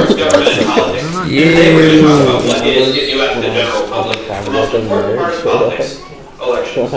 towards government and politics. Yeah. Today we're going to talk about what is, if you ask the general public, the most important part of politics. Elections.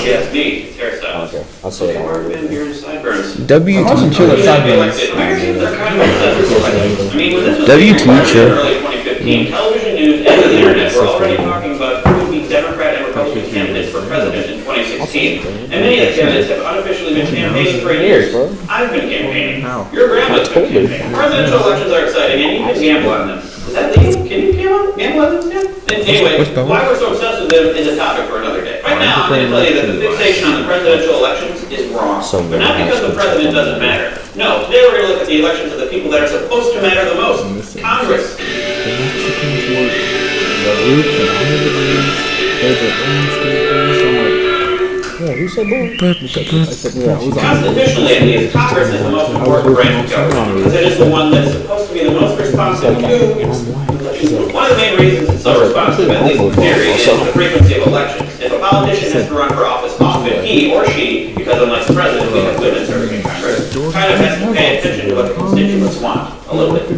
Yes, me, hairstyles. Okay, I'll say it all. Marvin, beard, and sideburns. W Americans teacher. are kind of obsessed with elections. I mean, when this was W being recorded teacher. in early 2015, television news and the internet were already talking about who would be Democrat and Republican candidates for president in 2016. And many of the candidates have unofficially been campaigning for years. I've been campaigning. Your grandma's been campaigning. Presidential elections are exciting, and you can gamble on them. Is that legal? Can you gamble on them? Anyway, why we're so obsessed with them is a topic for another day. Right now, I'm going to tell you that the fixation on the presidential elections is wrong. But not because the president doesn't matter. No, today we're going to look at the elections of the people that are supposed to matter the most. Congress. Who said boom? Constitutionally, at least, Congress is the most important branch of government because it is the one that's supposed to be the most responsive to. One of the main reasons it's so responsive, at least in theory, is the frequency of elections. If a politician has to run for office often, he or she, because unlike the president, we have women serving in Congress, kind of has to pay attention to what the constituents want a little bit.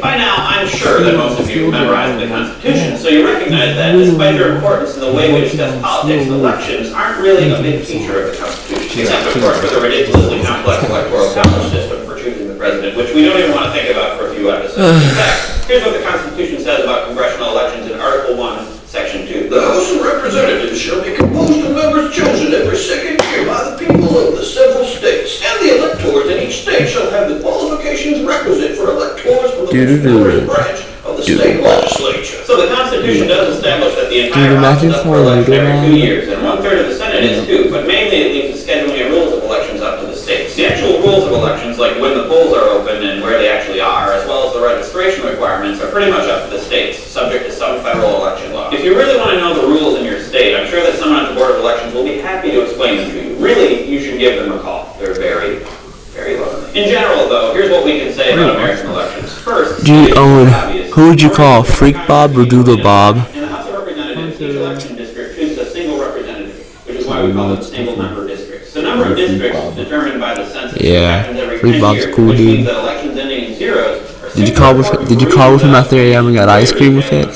By now, I'm sure that most of you memorized the Constitution, so you recognize that despite their importance in the way we discuss politics, elections aren't really a big feature of the Constitution, except of course for the ridiculously complex electoral college system for choosing the president, which we don't even want to think about for a few episodes. In fact, here's what the Constitution says about congressional elections in Article 1, Section 2. The House of Representatives shall be composed of members chosen every second year by the people of the several states, and the electors in each state shall have the qualifications requisite for electors from the most branch of the state legislature. So the Constitution does establish that the entire House is up for election every 2 years, and 1/3 of the Senate is too, but mainly it leaves the scheduling and rules of elections up to the states. The actual rules of elections, like when the polls are open and where they actually are, as well as the registration requirements, are pretty much up to the states, subject to some federal election law. If you really want to know the rules in your state, I'm sure that someone at the Board of Elections will be happy to explain them to you. Really, you should give them a call. They're very, very lovely. In general, though, here's what we can say about American elections. First, Who would you call? Freak Bob or Doodle Bob? in the House of Representatives, each election district chooses a single representative, which is why we call them single-member districts. The number of districts is determined by the census, which happens every 10 Freak Bob's years, cool, which dude. means that elections ending in zeros are Did you call with him at 3 a.m. and got ice cream with it?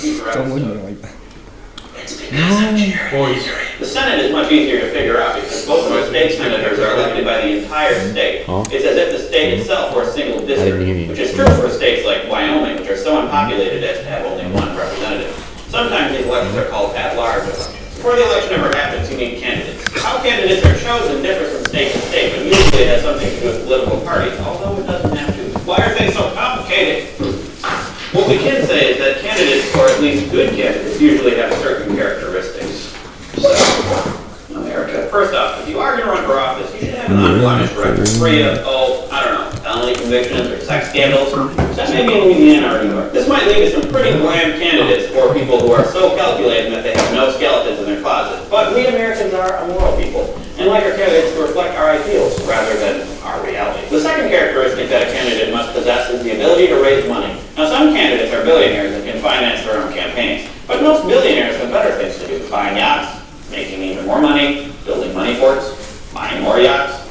The Senate is much easier to figure out because both of our state senators are elected by the entire state. It's as if the state itself were a single district, which is true for states like Wyoming, which are so unpopulated as to have only one representative. Sometimes these elections are called at-large elections. Before the election ever happens, you need candidates. How candidates are chosen differs from state to state, but usually it has something to do with political parties, although it doesn't have to. Why are things so complicated? What we can say is that candidates, or at least good candidates, usually have certain characteristics. So, America. First off, if you are going to run for office, you should have an unblemished record, free of, felony convictions or sex scandals. That may be in Louisiana or New York. This might lead to some pretty bland candidates for people who are so calculating that they have no skeletons in their closet. But we Americans are a moral people, and like our candidates to reflect our ideals rather than our reality. The second characteristic that a candidate must possess is the ability to raise money. Now, some candidates are billionaires and can finance their own campaigns, but most billionaires have better things to do: buying yachts, making even more money, building money forts, buying more yachts.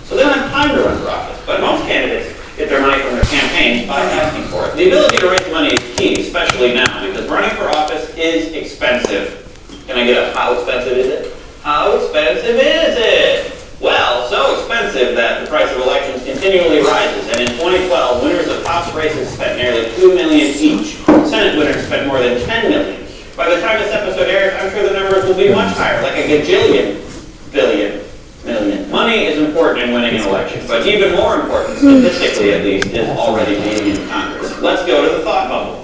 So they don't have time to run for office. But most candidates get their money from their campaigns by asking for it. The ability to raise money is key, especially now, because running for office is expensive. Can I get a how expensive is it? How expensive is it? Well, so expensive that the price of elections continually rises. And in 2012, winners of House races spent nearly $2 million each. Senate winners spent more than $10 million. By the time this episode airs, I'm sure the numbers will be much higher, like a gajillion, billion, million. Money is important in winning an election, but even more important, statistically at least, is already being in Congress. Let's go to the thought bubble.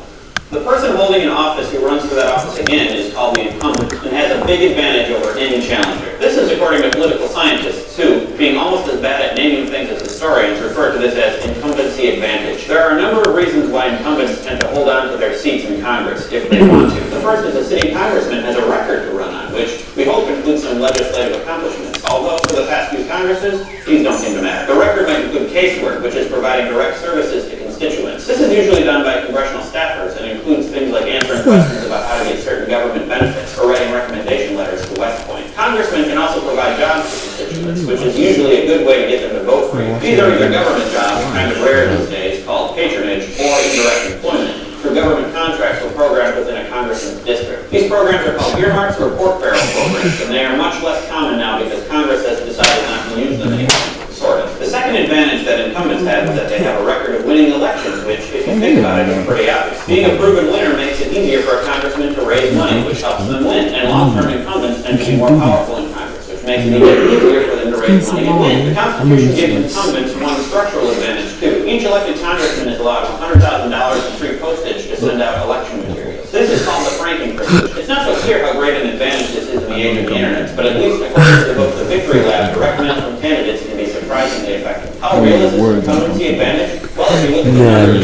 The person holding an office who runs for that office again is called the incumbent and has a big advantage over any challenger. This is according to political scientists who, being almost as bad at naming things as historians, refer to this as incumbency advantage. There are a number of reasons why incumbents tend to hold on to their seats in Congress if they want to. The first is a sitting congressman has a record to run on, which we hope includes some legislative accomplishments. Although for the past few Congresses, these don't seem to matter. The record might include casework, which is providing direct services to constituents. This is usually done by congressional staffers and includes things like answering questions about how to get certain government benefits or writing recommendation letters to West Point. Congressmen can also provide jobs to constituents, which is usually a good way to get them to vote for you. These are either government jobs, kind of rare these days, called patronage, or indirect employment through government contracts or programs within a congressman's district. These programs are called earmarks or pork barrel programs, and they are much less common now because Congress has decided not to use them anymore. Sort of. The second advantage that incumbents have is that they have a record of winning elections, which, if you think about it, is pretty obvious. Being a proven winner makes it easier for a congressman to raise money, which helps them win, and long-term incumbents tend to be more powerful in Congress, which makes it even easier for them to raise money and win. The Constitution gives incumbents one structural advantage, too. Each elected congressman is allowed $100,000 in free postage to send out election materials. This is called the franking privilege. It's not so clear how great an advantage this is in the age of the internet, but at least according to the book The Victory Lab, direct mail from candidates can be surprisingly effective. How real is this incumbency advantage? Well, if you look at the numbers,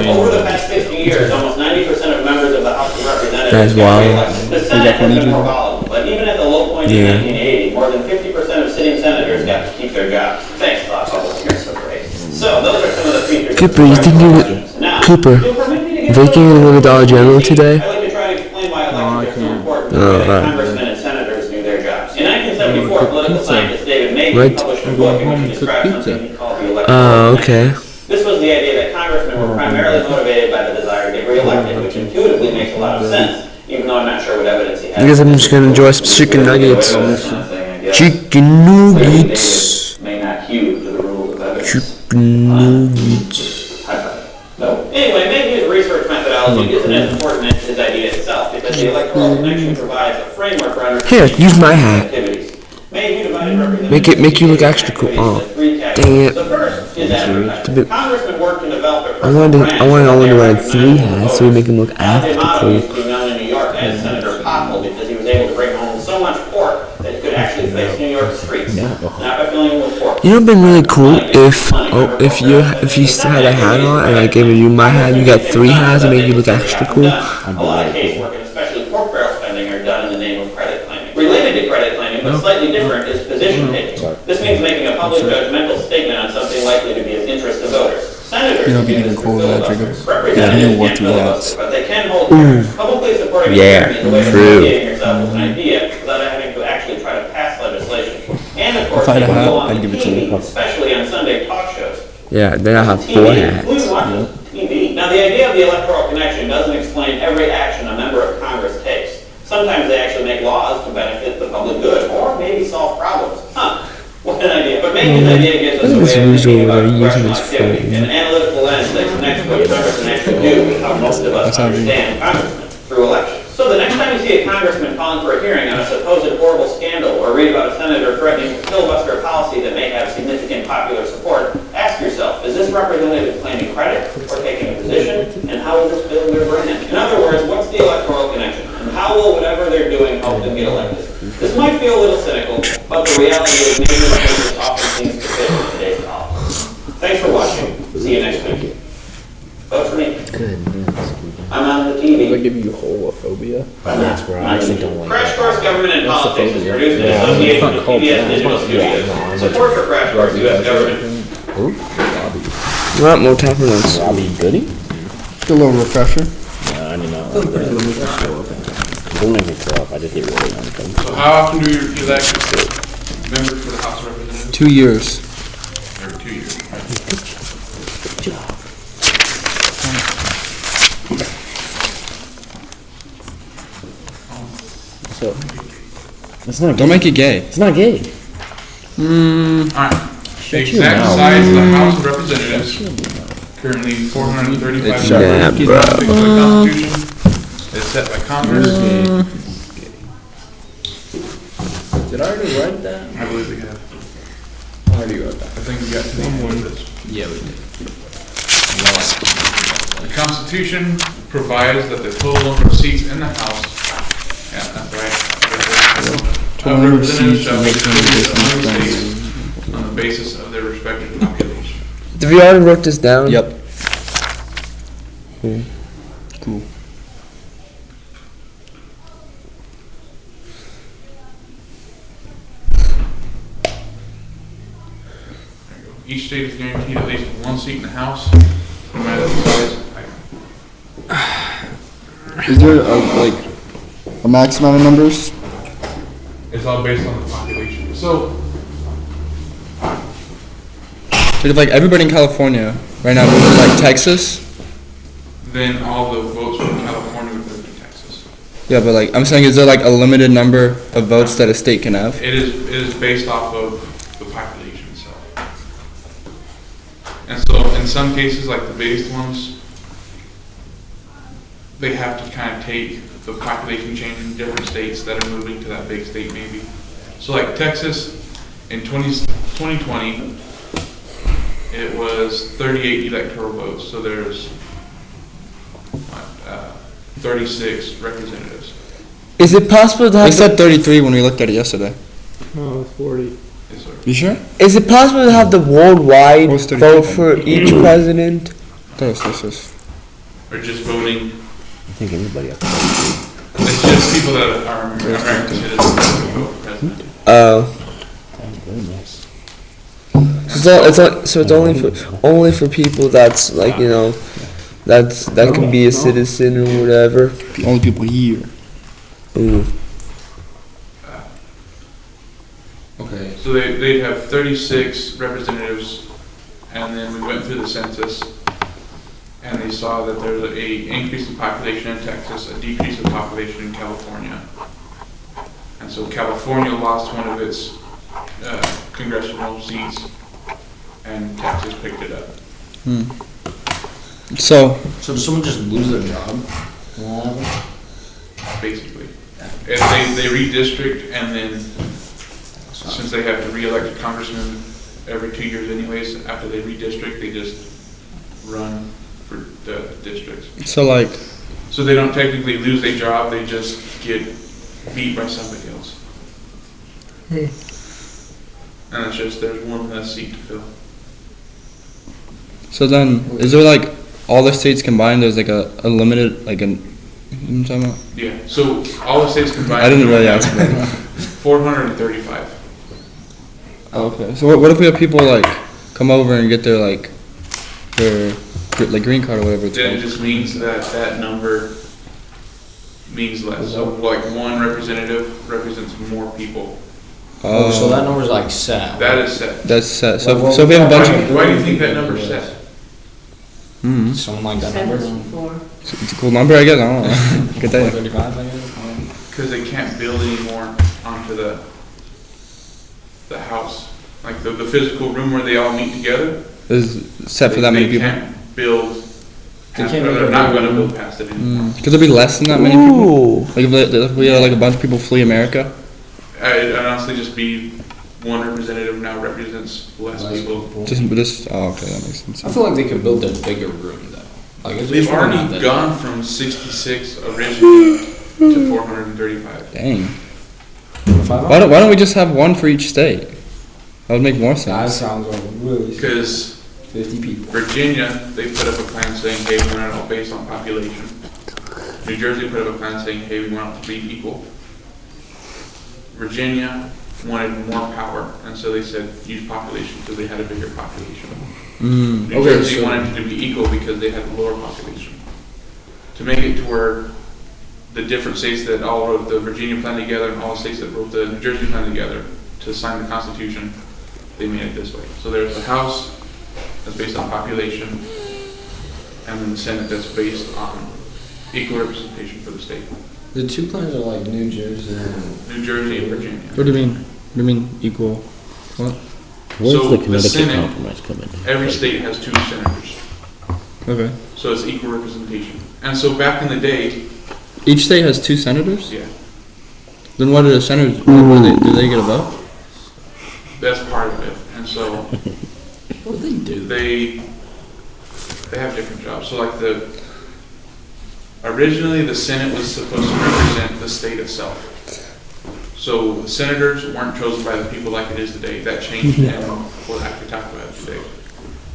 over the past 50 years, almost 90% of members of the House of Representatives That's get wild. re-elected. The Senate has been more volatile, but even at the low point in 1980, more than 50% of sitting senators got to keep their jobs. Thanks, thought bubbles. You're so great. So, those are some of the features. Cooper, you think Cooper, Viking and go to Dollar General today? I'd like to try to explain why elections are so important to the way that congressmen and senators do their jobs. In 1974, political scientist David May published a book in which he described something he called the electoral okay. This was the idea that congressmen were primarily motivated by the desire to get reelected, which intuitively makes a lot of sense, even though I'm not sure what evidence he has. I guess I'm just gonna enjoy some chicken nuggets. Chicken nuggets. May not hew to the rules of evidence. Chicken nuggets. No. Anyway, Mayhew's research methodology isn't as important as his idea itself, because the electoral connection provides a framework for understanding Here, use my hat. activities. Mayhew divided representatives Make you look extra cool. Oh, dang it. The first is advertising. Congressmen work to develop a I wanted to wear 3 hats so we make him look extra D'Amato used to cool. be known in New York as Senator Pothole because he was able to bring home so much pork that he could actually face New York streets. Not by filling them with pork. You know, it'd been really cool if you still had a hat on and I gave you my hat, you got 3 hats and made you look extra cool. A lot of casework, and especially pork barrel spending, are done in the name of credit claiming. Related to credit claiming, but slightly different, is position taking. This means making a public judgmental statement on something likely to be of interest to voters. Senators You know, can be use even this cool for with that, filibusters. Jacob. Representatives what can't you want. filibuster, but they can hold hearings. Publicly supporting a Yeah, hearing is a way of true. associating yourself with an idea without having to actually try to pass legislation. And of course, If I had they a can hat, go on I'd give it to TV, you. especially on Sunday talk shows. Yeah, then I have 4 TV, hats. including watching TV. Now, the idea of the electoral connection doesn't explain every action a member of Congress takes. Sometimes they actually make laws to benefit the public good, or maybe solve problems. What an idea. But maybe the idea gives us a way of thinking about congressional activity, an analytical lens that connects what Congressmen actually do with how most of us understand congressmen through elections. So the next time you see a congressman calling for a hearing on a supposed horrible scandal, or read about a senator threatening to filibuster a policy that may have significant popular support, ask yourself, is this representative claiming credit or taking a position, and how will this build their brand? In other words, what's the electoral connection, and how will whatever they're doing help them get elected? This might feel a little cynical, but the reality is maybe the cases often seems to fit in today's politics. Thanks for watching. See you next week. Vote for me. I'm on the TV. give you holophobia? That's where I actually don't like Crash that. Course Government and Politics is produced in Yeah, association it's with not called PBS that. Digital Studios. Support for Crash Course U.S. Government. You want more time for notes? Robbie Goody? Just a little refresher. I don't know. Don't make me throw up. I just get really uncomfortable. So how often do you elect members for the House of Representatives? 2 years. Every 2 years. So, it's not Don't gay. make it gay. It's not gay. Alright. The your exact mouth. size of the House of Representatives, currently 435 It's members, Yeah, bro. according to the Constitution, is set by Congress. Did I already write that? I believe we have. I already wrote that. I think we got to the end of this. Yeah, we did. The Constitution provides that the total number of seats in the House, yeah, that's right. Total number of Representatives seats shall be is distributed among the like- states on the basis of their respective population. Have you already wrote this down? Yep. Cool. There you go. Each state is guaranteed at least 1 seat in the House, no matter the size. Is there a max amount of numbers? It's all based on the population. So, Like everybody in California right now, like Texas, then all the votes from California would go to Texas. Yeah, but like, I'm saying, is there like a limited number of votes that a state can have? It is based off of the population itself. And so in some cases, like the biggest ones, they have to kind of take the population change in different states that are moving to that big state maybe. So like Texas, in 2020, it was 38 electoral votes, so there's 36 representatives. Is it possible to It have? said 33 when we looked at it yesterday. No, it's 40. Yes, sir. You sure? Is it possible to have the worldwide What's 32 vote then? for each president? This. Or just voting, I think anybody up there. it's just people that are American citizens that can vote for president. Oh, Very nice. so it's only for people that's like that can be a citizen or whatever. The only people here. Ooh. Okay. So they'd have 36 representatives, and then we went through the census, and they saw that there's a increase in population in Texas, a decrease in population in California. And so California lost one of its congressional seats, and Texas picked it up. So, So does someone just lose their job? Basically. And they redistrict, and then since they have to re-elect a congressman every 2 years anyways, after they redistrict, they just run for the districts. so like, So they don't technically lose their job, they just get beat by somebody else. And it's just, there's one less seat to fill. so then, is there like all the states combined? There's like a limited, like you know what I'm talking about? Yeah, so all the states combined. I didn't really have ask that. 435. Okay. So what if we have people like come over and get their like green card or whatever it's Then it called? just means that number means less. So like one representative represents more people. Oh, so that number's like set. That is set. That's set. So Well, if we have a bunch of Why do you think that number's set? Someone like that number? it's a cool number, I guess. I don't know. Good day. 435, I guess. Because they can't build anymore onto the house. Like the physical room where they all meet together. Is set for that many people. They can't build, They past- can't or make they're a not big gonna room. build past it anymore. Could there be less than that many people? Ooh. Like if we had like a bunch of people flee America. It'd honestly just be one representative now represents less people. Just oh, okay, that makes sense. I feel like they could build a bigger room though. Like it's They've really not already that- gone from 66 originally to 435. Dang. 500? Why don't we just have one for each state? That would make more That sense. sounds like really Because 50 people. Virginia, they put up a plan saying, hey, we want it all based on population. New Jersey put up a plan saying, hey, we want it to be equal. Virginia wanted more power, and so they said use population because they had a bigger population. New Okay, Jersey so- wanted to be equal because they had a lower population. To make it to where the different states that all wrote the Virginia plan together and all the states that wrote the New Jersey plan together to sign the Constitution, they made it this way. So there's the House that's based on population, and then the Senate that's based on equal representation for the state. The two plans are like New Jersey and New Jersey and Virginia. What do you mean? What do you mean equal? What? Where's So the the Connecticut Senate- compromise coming? Every state has 2 senators, Okay. so it's equal representation. And so back in the day, Each state has 2 senators. yeah, Then what do the senators? Do they get a vote? that's part of it. And so what do they do? they have different jobs. So like originally the Senate was supposed to represent the state itself. So the senators weren't chosen by the people like it is today. That changed in what I could talk about today.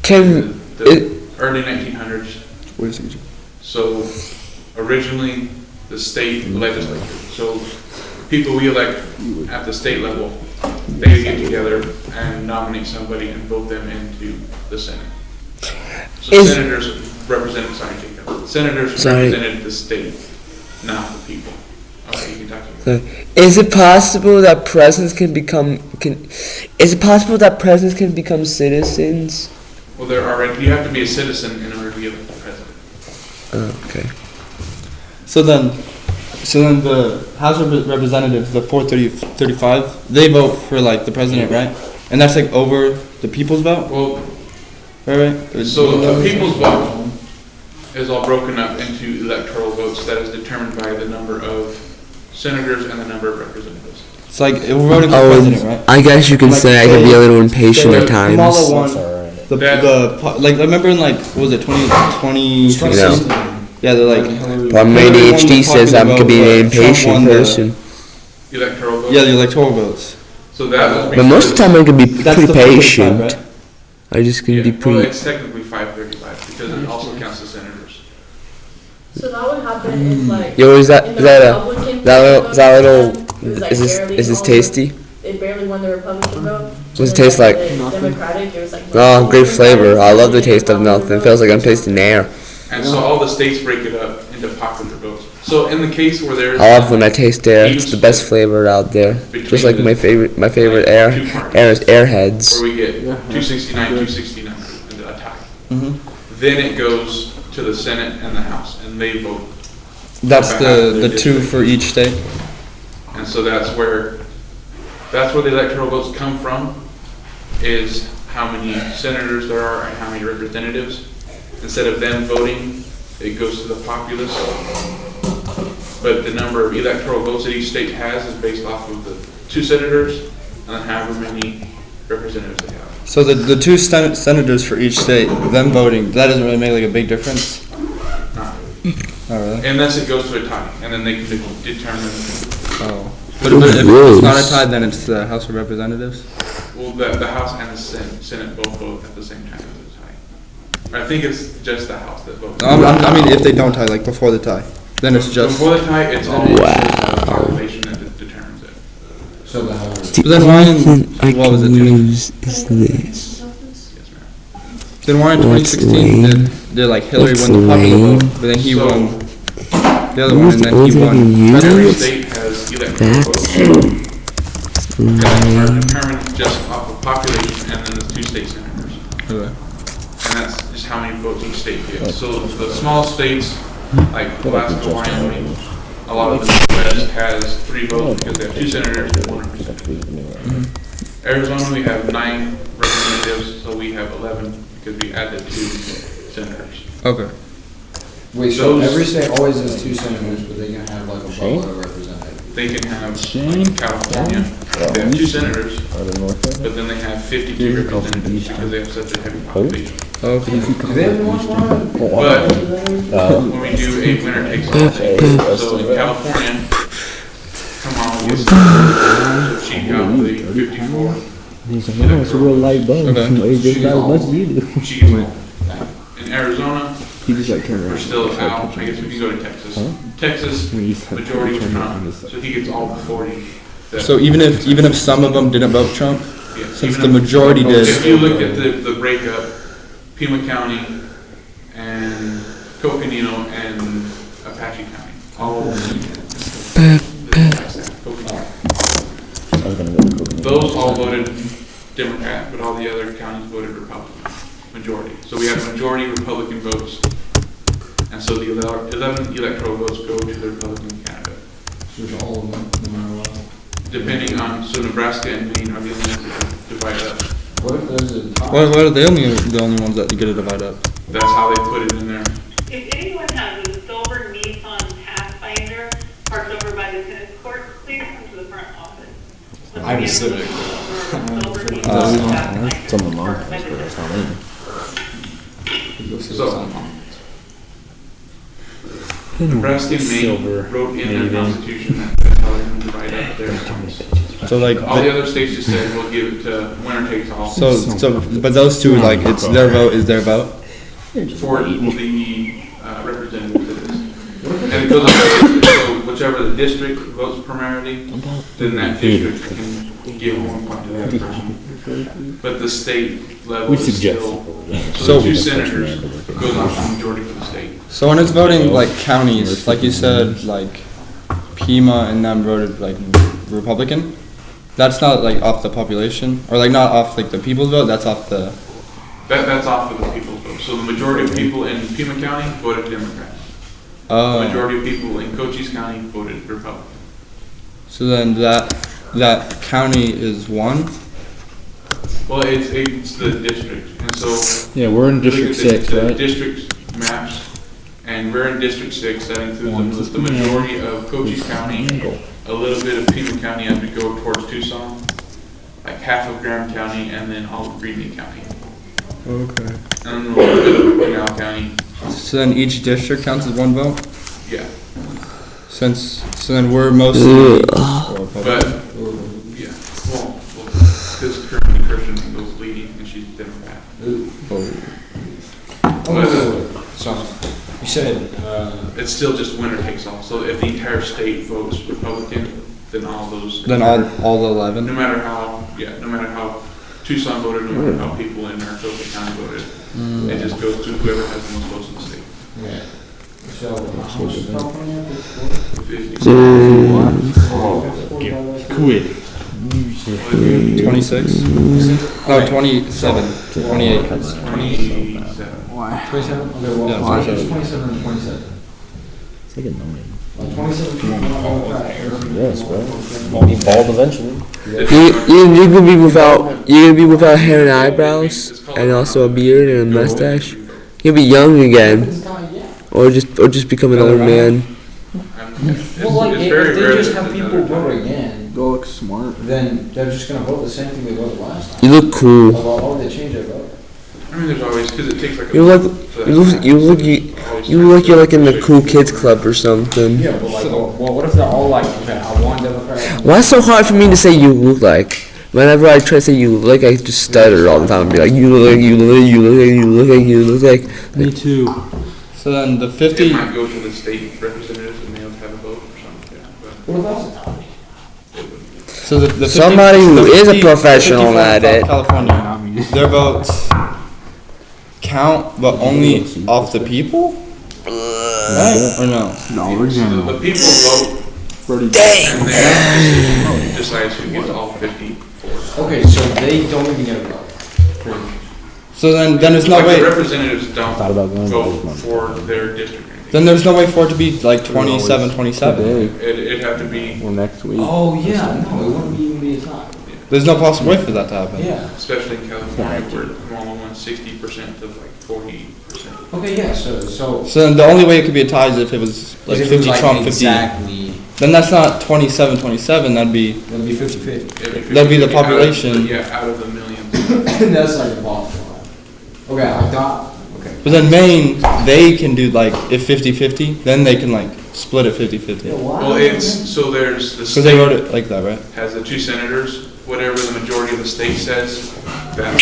Can The early 1900s. Wait a second. So originally the state legislature. So people we elect at the state level, they get together and nominate somebody and vote them into the Senate. So Is- senators represented, sorry, Jacob. Senators Sorry. represented the state, not the people. Okay, you can talk to me. is it possible that presidents can become citizens? Well, you have to be a citizen in order to be elected president. Okay. So then the House of Representatives, the 435, they vote for like the president, right? And that's like over the people's vote, Well, right? so the people's vote is all broken up into electoral votes that is determined by the number of senators and the number of representatives. It's like we're voting for Oh, president, right? I guess you can say I can be a little impatient So at the times. smaller one, That's alright. like I remember in like what was it 2020? Yeah, they're like Well, my Hillary won the ADHD says I popular could be vote, an but Trump impatient won the- person. Electoral votes. Yeah, the electoral votes. So that was. But most of the time I can be That's pretty the 435, patient. right? I just can be Well, pretty. it's technically 535 because it also counts the senators. So that would happen if like. Yo, is that in is the that a Republican that little vote, it was, like, is this barely is this all tasty? They barely won the Republican vote. What's it And taste then, like? the Democratic, it was like. Oh, great flavor. I love the taste of nothing. It feels like I'm tasting air. And so all the states break it up into popular votes. So in the case where there's. I love when I taste air. It's the best flavor out there. Just like my favorite air. Air is Airheads. Where we get 269 into a tie. Mhm. Then it goes to the Senate and the House, and they vote. That's on behalf of the their two district. for each state. And so that's where the electoral votes come from, is how many senators there are and how many representatives. Instead of them voting, it goes to the populace. But the number of electoral votes that each state has is based off of the 2 senators and then however many representatives they have. So the two senators for each state, them voting, that doesn't really make like a big difference. Not Oh really? Unless it goes to a tie, and then they can determine, Oh. But if it's not a tie, then it's the House of Representatives. well, the House and the Senate both vote at the same time as a tie. I think it's just the House that votes. I mean, if they don't tie, like before the tie, then it's just. Before the tie, it's all the population that determines it. So the House. But then why I in what was it? can use is this. Yes, ma'am. Then why in What's 2016 lame? did like Hillary What's win the popular lame? vote, but then he So- won the other one, and then he won. Every use state has electoral that. votes. And are determined just off of population, and then there's 2 state senators. Okay. And that's just how many votes each state gets. So the small states, like Alaska, Wyoming, a lot of the Midwest has 3 votes because they have 2 senators and 1 representative. Arizona, we have 9 representatives, so we have 11 because we added 2 senators. Okay. Wait, so Those- every state always has 2 senators, but they can have like a buttload of representatives. They can have, like California, they have 2 senators, but then they have 52 representatives because they have such a heavy population. Okay. Do they have one one? But when we do a winner takes all, so in California, come on, we'll get she got the 54. It's a real light bulb. Okay. It's just about as much as you do. She gets all. In Arizona, You just like turn around. we're still out. I guess we can go to Texas. Texas, majority was Trump, so he gets all the 40. that- So even if some of them didn't vote Trump, Yeah, since even the if- majority did. If you look at the breakup, Pima County and Coconino and Apache County, all. Those all voted Democrat, but all the other counties voted Republican, majority. So we have majority Republican votes, and so the 11 electoral votes go to the Republican candidate. So it's all of them, no matter what. Depending on, so Nebraska and Maine are the only ones that are divided up. What if there's a tie? What are the only ones that you get to divide up? That's how they put it in there. If anyone has a silver Nissan Pathfinder parked over by the tennis court, please come to the front office. I have a Civic. Silver Nissan Pathfinder It's on my mom. parked by the tennis It's not me. So- Nebraska and Maine Silver wrote in their minivan. constitution that that's how they're going to divide up their counties. So like, All the other states just said, we'll give it to winner takes all. but those two, like, it's their vote is their vote. For the representatives it is. And it goes on, so whichever the district votes primarily, then that district can give 1 point to that person. But the state level We is suggest. still, so So- the 2 senators goes off the majority for the state. So when it's voting like counties, like you said, like Pima and them voted like Republican. That's not like off the population, or like not off like the people's vote. That's off the. That's off of the people's vote. So the majority of people in Pima County voted Democrat. The Oh, majority of people in Cochise County voted Republican. so then that county is one? Well, it's the district, and so. Yeah, we're in look at District 6, the right? district maps, and we're in District 6, that includes the majority of Cochise County, a little bit of Pima County as we go towards Tucson, like half of Graham County, and then all of Greeley County. Okay. And then a little bit of Pinal County, So then each district counts as one vote? yeah. So then we're mostly. But, yeah, well, because currently Kirsten goes leading, and she's Democrat. So, you said, It's still just winner takes all, so if the entire state votes Republican, then all those. Then all the No 11? matter how Tucson voted, no matter how people in Maricopa County voted, it just goes to whoever has the most votes in the state. yeah. So, how much is California? 26? No, 27. 28. 27. 27? Okay, well, Yeah, why is 27. 27 and 27? It's like annoying. Like 27 people want to vote. Yes, bro. I'll be bald eventually. You're gonna be without hair and eyebrows, and also a beard and a mustache. You'll be young again, It's not yet. or just become an old man. Well, like, It's if very they rare just that have people another vote time. again, Go look smart. then they're just gonna vote the same thing they voted last time. You look cool. Although, why would they change their vote? I mean, there's always, because it takes like a. You look, month for that you look, to you happen, look, so you, always you time look like for you're like in the registration. cool kids club or something. Yeah, but like, well, what if they're all like, okay, I want Democrat. Why is it so hard for me to say you look like? Whenever I try to say you look like, I just stutter all the time and be like, you look like, you look like, you look like, you look like, you look like. Me too. So then the It 50. might go to the state representatives and they'll have a vote or something, yeah, but What if that's a tie? it would. So the 50, Somebody who the is a 50 professional 54 at it. California, their votes count, but only off the people? Right? Or no? The people vote, and then decides who gets all 54. Okay, so they don't even get a vote. Pretty much. So then there's no Like, the way. representatives don't Thought about going vote this month. for their district or anything. Then there's no way for it to be like 27, 27. It'd have to be, Or next week. Oh, yeah, no, it wouldn't even be a tie. There's no possible way for that to happen. Yeah. especially in California, where Kamala won 60% of like 40%. Okay, yeah, so. So then the only way it could be a tie is if it was like if it was 50 like Trump, 50. exactly, Then that's not 27, 27. That'd be. it'll be 50-50. That'd be the Out of- population. Yeah, out of the millions. That's like impossible. Okay, I thought, okay. But then Maine, they can do like if 50-50, then they can like split it 50-50. Well, it's, so there's the So they wrote state it like that, right? has the two senators, whatever the majority of the state says, that.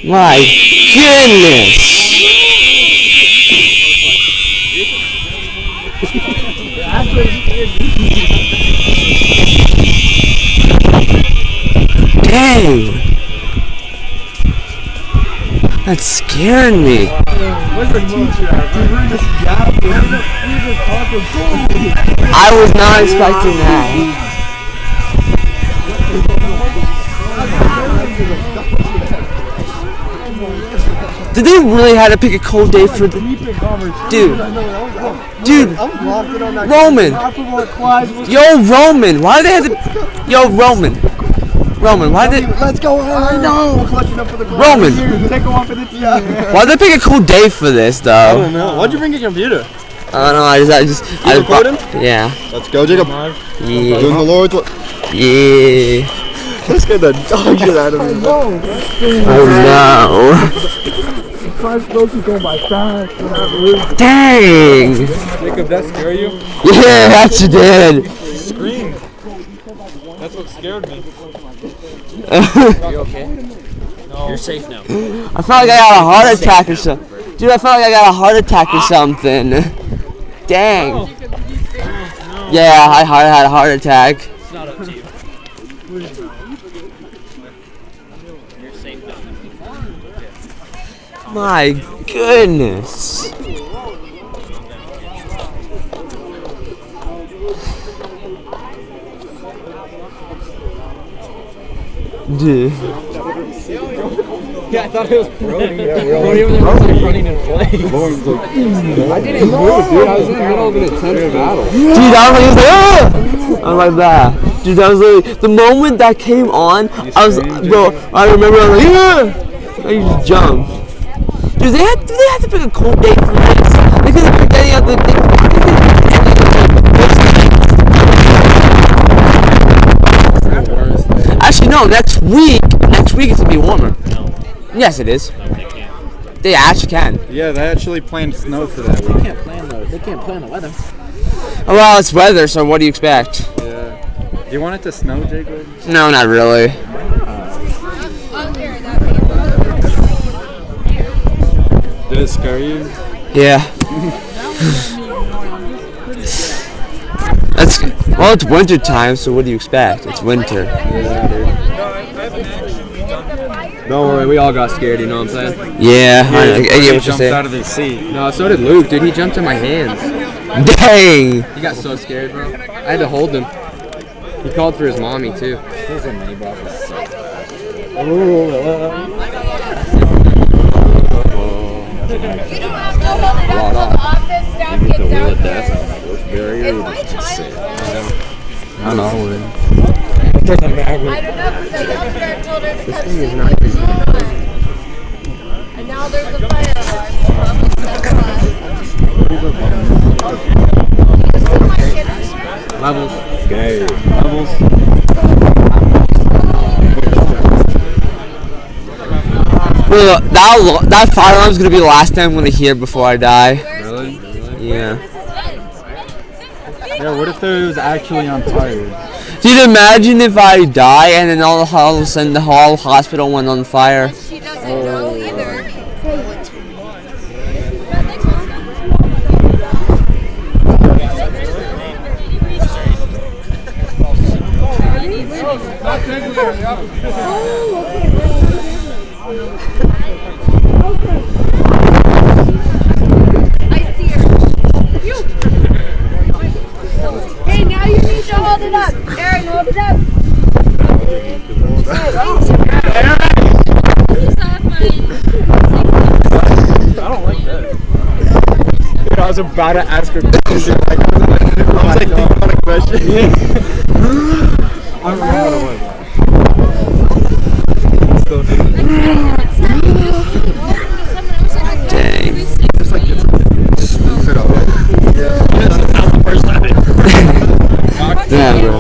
My goodness! Dang! That scared me. I was not expecting that. Did they really have to pick a cold day for the dude? Roman. Yo, Roman. Why did they have to? Yo, Roman. Why did? Let's go. I know. Clutching up for the Roman. Take them off for the yeah. Why did they pick a cool day for this I though? don't know. Why'd you bring a computer? I don't know. I just. You recording? Yeah. Let's go, Jacob. Yeah. Doing the Lord's work. Yeah. Let's get the dog shit out of me. Oh no. Dang. Jacob, that scare you? Yeah, that you did. Scream. That's what scared me. You okay? No. You're safe now. I felt like I got a heart attack or something. Dude, I felt like I got a heart attack or something. Dang. Yeah, I had a heart attack. It's not up to you. You're safe now. My goodness. Dude. Yeah, I thought it was Brody. Brody over there was like running in flames. I didn't move, dude. I was in the middle of an intense battle. Dude, I was like, ah! I was like that. Dude, that was literally the moment that came on. I was, bro. I remember I was like, yeah! I just jumped. Dude, they had to pick a cool date for this. They could have picked any other thing. Actually, no. Next week it's gonna be warmer. Yes, it is. They actually can. Yeah, they actually planned snow for that. We can't plan the. They can't plan the weather. Oh, well, it's weather, so what do you expect? Yeah. Do you want it to snow, Jacob? No, not really. Did it scare you? Yeah. Well, it's winter time, so what do you expect? It's winter. Yeah, dude. Don't worry, we all got scared, you know what I'm saying? Yeah, I get what you're jumped saying. out of the seat. No, so did Luke, dude. He jumped in my hands. Dang! He got so scared, bro. I had to hold him. He called for his mommy, too. He's a mini boss. I know. It doesn't matter. I don't know, because the doctor told her to This come thing is see not me. easy. And now there's a fire alarm. Levels. Gay. Levels. Well, that fire alarm's gonna be the last thing I'm gonna hear before I die. Really? Yeah. Yeah, what if there was actually on fire? Dude, imagine if I die and then all of a sudden the whole hospital went on fire. She doesn't know either. I see her. Hey, now you need to hold it up. Aaron, hold it up. I don't like that. Dude, I was about to ask her a question. I was like, thinking about a question. I don't know how to work. Dang. It's like fit up. Yeah, bro.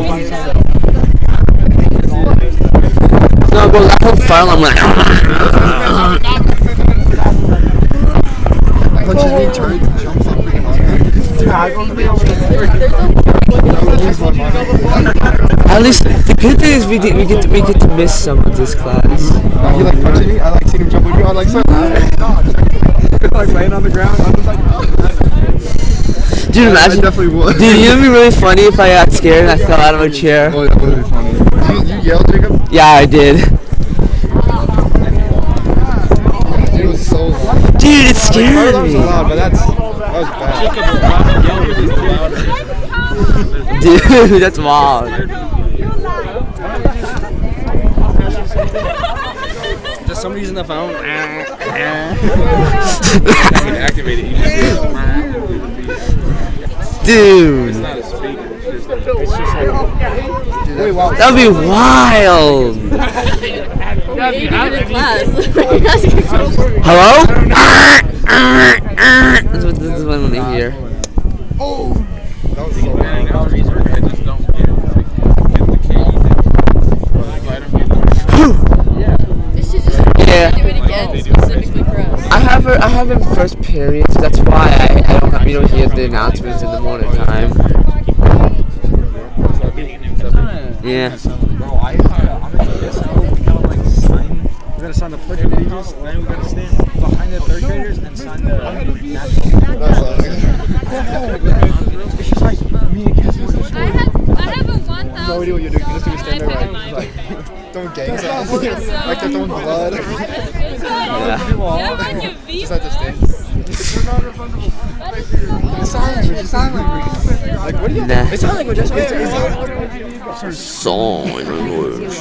No, bro, that whole fire alarm like. Punches me, turns, and jumps up. At least the good thing is we get to miss some of this class. He like punching me. I like seen him jump with me. I like so like laying on the ground. I was like, Dude, imagine. I definitely would. Dude, you know, it'd be really funny if I got scared and I fell out of a chair. Oh, that would be funny. You yelled, Jacob? Yeah, I did. It was so loud. Dude, it scared was me. loud, but that was bad. Dude, that's wild. Just somebody using the phone. Activate it. You just Dude, it's not a speaker. that'd be wild. Hello? This is what I want to hear. That was so loud. I just don't get the key. This should just Yeah. do it again specifically for us. I have it in first period, so that's why you don't hear the announcements in the morning time. Yeah. Bro, I'm gonna guess now. We gotta like sign. We're gonna sign the Pledge of Allegiance, and then we're gonna stand behind the third graders and sign the national. It's just like me and Cassie. I have a 1,000. No idea what you're doing. You're just gonna stand there like throwing gang signs. Like they're throwing blood. Yeah. Just at the stage. It's sign language. It's sign language. Like, what do you? Nah. It's sign language. That's what it is. Song language.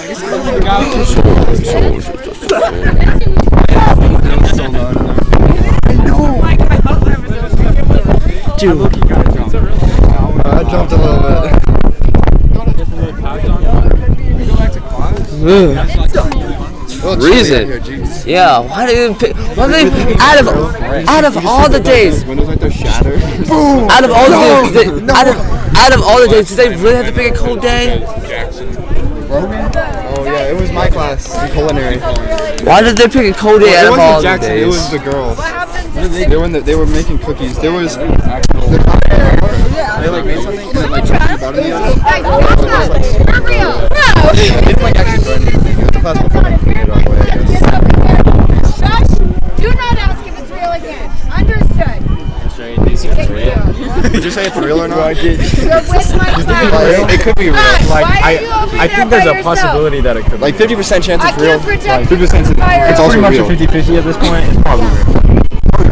Dude. I jumped a little bit. Reason. Yeah, why did they pick? Why did they out of all the days? Windows like they're shattered. Out of all the days, out of all the days, did they really have to pick a cold day? Oh yeah, it was my class in culinary. Why did they pick a cold day out It of all wasn't the Jackson. It was days? the girls. They were making cookies. There was. They like made something and then like chucked the bottom of the oven. For real. It's like actually burning. It was the class before they cleaned it all the way, I guess. Shush. Do not ask if it's real again. Understood. Did you say it's real or not? You're with my class. It could be real. Like, I think there's a possibility that it could be. Like 50% chance I it's real. can't protect 50% it's also pretty much real. a 50-50 at this point. It's probably real.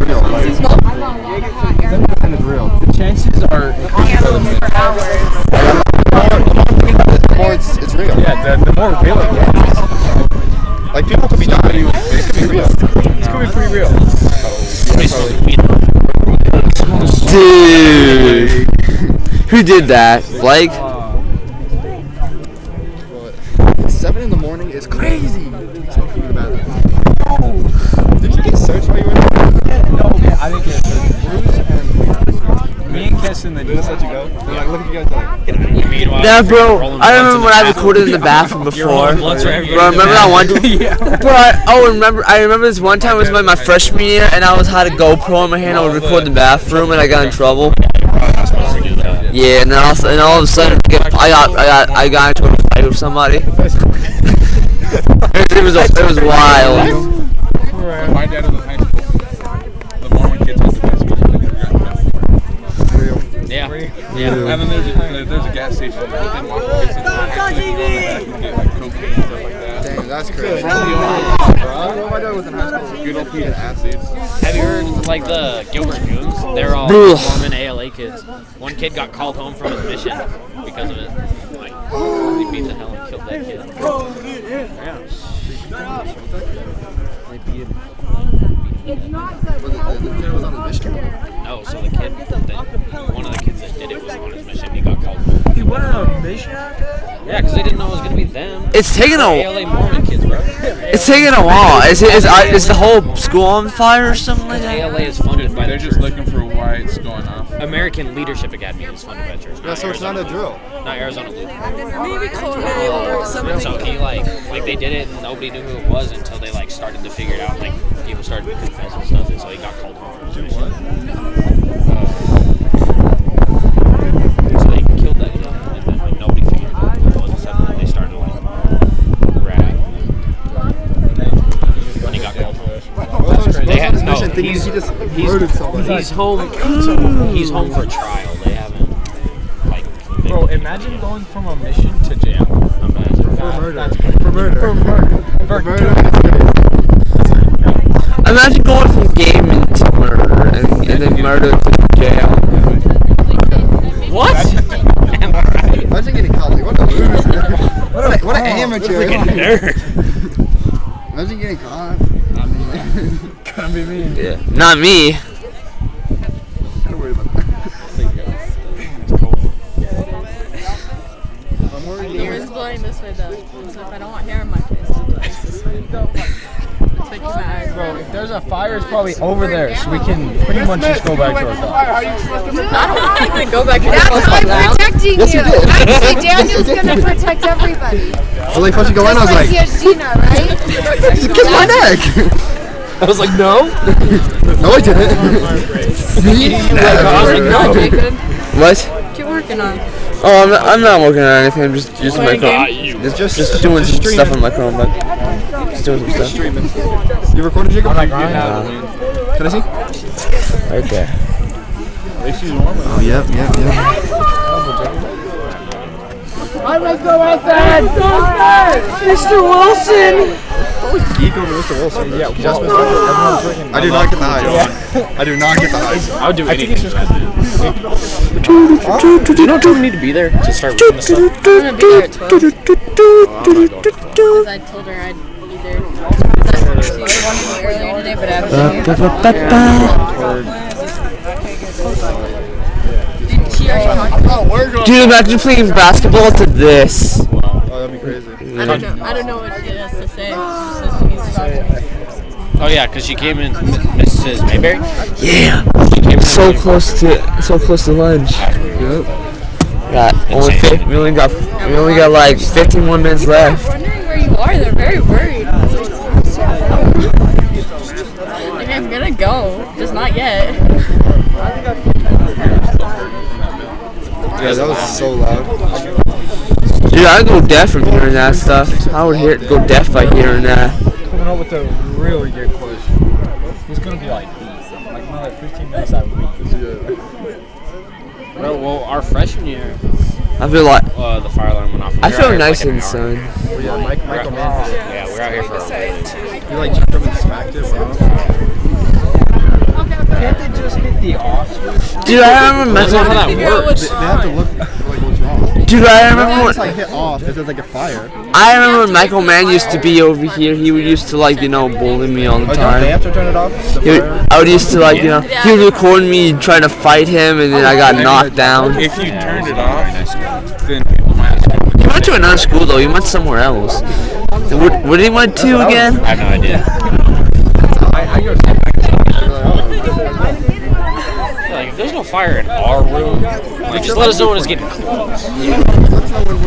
Real. Like, 50% is real. The chances are The more it's real. yeah, the more real it gets. Like people could be dying. It could be real. It's gonna be pretty real. Dude, who did that? Blake? 7 in the morning is crazy. Smoking in the bathroom. Did you get searched while you were there? No, I didn't get it. Bruce and me and Keston, they Just let you go. They're like, look at you guys like. Nah, bro. I remember when I recorded in the bathroom before. Bro, remember that one? Bro, I remember this one time. It was my freshman year, and I had a GoPro in my hand. I would record in the bathroom, and I got in trouble. Yeah, and then all of a sudden, I got into a fight with somebody. It was wild. My dad was in high school. The Mormon kids had the best music they've ever gotten. Yeah. And then there's a gas station within walking distance. And actually you go in the back and get like cocaine and stuff like that. Damn, that's crazy. Bro. My dad was in high school. Good old Peter acids. Have you heard like the Gilbert Goons? They're all Ugh. Mormon ALA kids. One kid got called home from his mission because of it. Like he beat the hell and killed that kid. Yeah. They beat him. No, so the kid, one of the kids that did it was on his mission. He got called home. He went on a mission after that? Yeah, because they didn't know it was gonna be them. It's taking a ALA Mormon kids, bro. It's taking a while. Is the whole school on fire or something like that? ALA is funded by They're the just church. looking for why it's going off. American Leadership Academy is funded by the church. Yeah, so it's not a drill. Not Arizona Lutheran. Maybe culinary or something. So he like they did it and nobody knew who it was until they like started to figure it out. Like people started to confess and stuff, and so he got called home from his mission. So they killed that kid, and then like nobody figured out who it was, except that they started to like rag. When he got called home. They had no. He's home. He's home for trial. They haven't like. Bro, imagine going from a mission to jail. Imagine For murder. Imagine going from gaming to murder and then murder to jail. What? Imagine getting caught. Like, what a loser. What an amateur. Nerd. Imagine getting caught. Can't be me. Yeah. Not me. Kind of worried about that. I'm worried. Hair is blowing this way though, so if I don't want hair in my face, I'll face this way. Taking my eyes. Bro, if there's a fire, it's probably over there, so we can pretty much just go back to our car. I don't think we go back to that's how I'm protecting Yes, you you. did. Actually, Daniel's gonna protect everybody. So like, once you go in, I was Just like, like Gina, right? kiss my neck. I was like, no. No, I didn't. Jacob, What? what you working on? Oh, I'm not working on anything. I'm just using my Playing Chrome. Just doing some stuff on my Chrome, but just doing some stuff. Streaming. You recorded, Jacob? Like, Can I see? Right there. Oh, yep. Mr. Wilson! always geek over Mr. Wilson. Yeah, just Mr. Wilson. I do not get the hype. I do not get the hype. I would do anything. Do you know we need to be there to start reading this stuff? I'm gonna be there at 12. Because I told her I'd be there. She wanted to earlier today, but I haven't. She already talked. Dude, imagine playing basketball to this. Oh, that'd be crazy. I don't know what she has to say. She says she needs to talk to me. Oh yeah, because she came in, Mrs. Mayberry. Yeah. She came So close to lunch. Yep. We only got like 15 more minutes left. They're wondering where you are. They're very worried. Like, I'm gonna go, just not yet. Yeah, that was so loud. Dude, I go deaf from hearing that stuff. I would go deaf by hearing that. Coming up with a really good question. It's gonna be like more like 15 minutes out of the week. Well, our freshman year, I feel like the fire alarm went off. I feel nice in the sun. Well, yeah, Michael Mann did it. Yeah, we're out here for a really. He like jumped up and smacked it, bro. Can't they just hit the off switch? Dude, I remember That's not how that works. They have to look like what's wrong. Dude, I remember It's like hit off because there's like a fire. I remember when Michael Mann used to be over here. He would used to bully me all the Oh, don't they time. have to turn it off? I would used to he would record me trying to fight him, and then I got knocked down. If you turned it off, then people might ask you. He went to another school though. He went somewhere else. What did he went to again? I have no idea. Like, if there's no fire in our room, like, just let us know when it's getting close.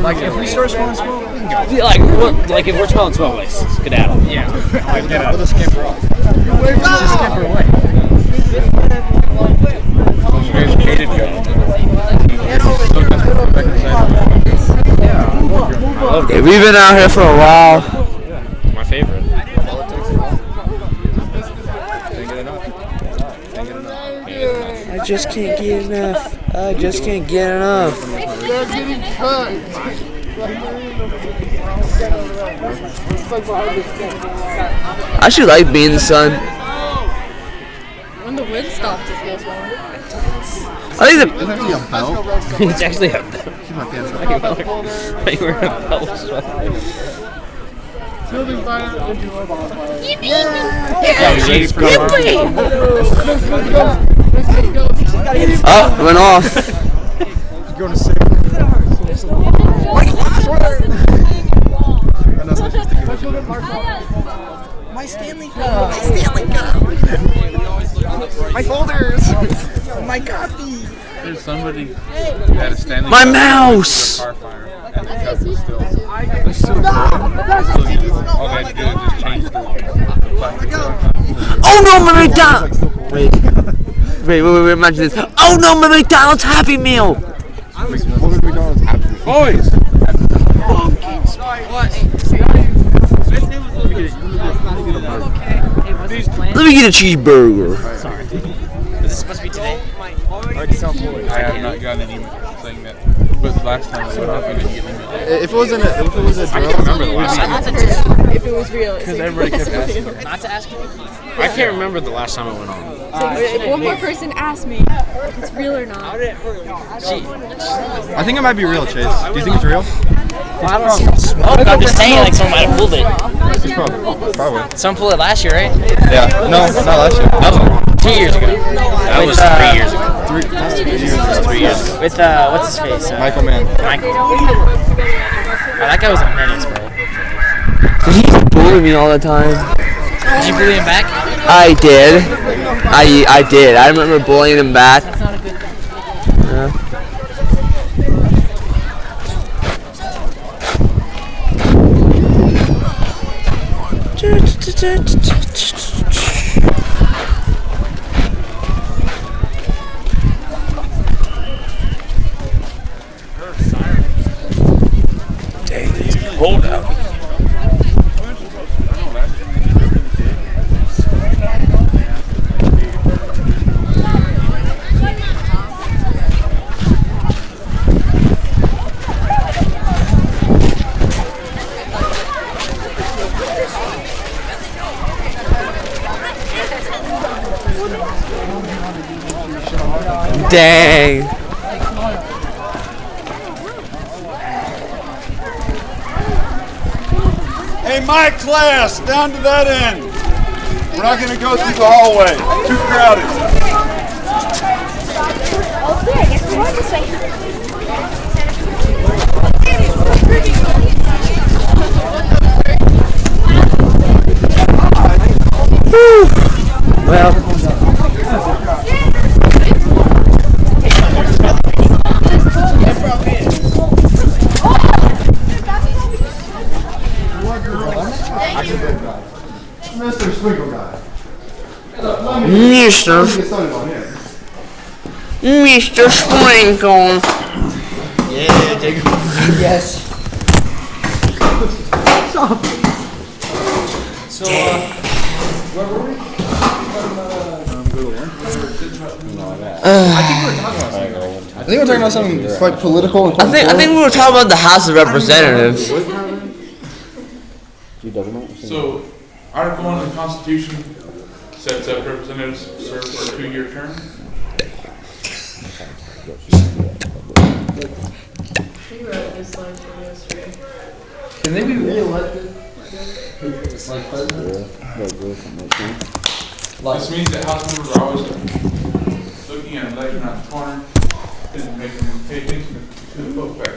Like if we start smelling smoke, we can go. Like if we're smelling smoke, like, skedaddle. Yeah. Like, get out. We'll just scamper off. Just scamper away. Yeah, we've been out here for a while. My favorite. I just can't get enough. I just can't get enough. I should like being in the sun. When the wind stops, it feels warm. I think Doesn't it have to be a belt? It's actually a belt. Keep my pants Why you wearing a belt? Oh, it went off. Go to sleep. My Stanley Cup. My Stanley Cup. My folders. My copy. There's somebody who had a Stanley My Cup mouse. car fire, and the cup was still. All they had to do is just change the plastic cup. Oh no, my McDonald's. Wait, imagine this. Oh no, my McDonald's Happy Meal. Boys! Let me get a cheeseburger. Sorry. Is this supposed to be today? I have not gotten an email saying that, but last time I would have been getting email. If it was a I can't remember the last time. If it was real. Because everybody kept asking. Not to ask you. I can't remember the last time it went on. If one more person asks me if it's real or not. I think it might be real, Chase. Do you think it's real? I don't see the smoke. I'm just saying, like, someone might have pulled it. Probably. Someone pulled it last year, right? Yeah. No, not last year. That was 2 years ago. That was 3 years ago. 3 years ago. With, what's his face? Michael Mann. Michael. Oh, that guy was a menace, bro. He used to bully me all the time. Did you bully him back? I did. I did. I remember bullying him back. That's not a good thing. Yeah. Hold out. Dang. Hey, my class, down to that end. We're not gonna go through the hallway. Too crowded. Well. Mr. Sprinkle guy. Mr. Mr. Sprinkle. Yeah, Jacob. Yes. So, where were we? I think we're talking about something quite political. And I think we were talking about the House of Representatives. So, Article 1 of the Constitution sets up representatives serve for a 2-year term. Can they be re-elected? Like president? This means that House members are always looking at an election around the corner and making pay attention to the vote back.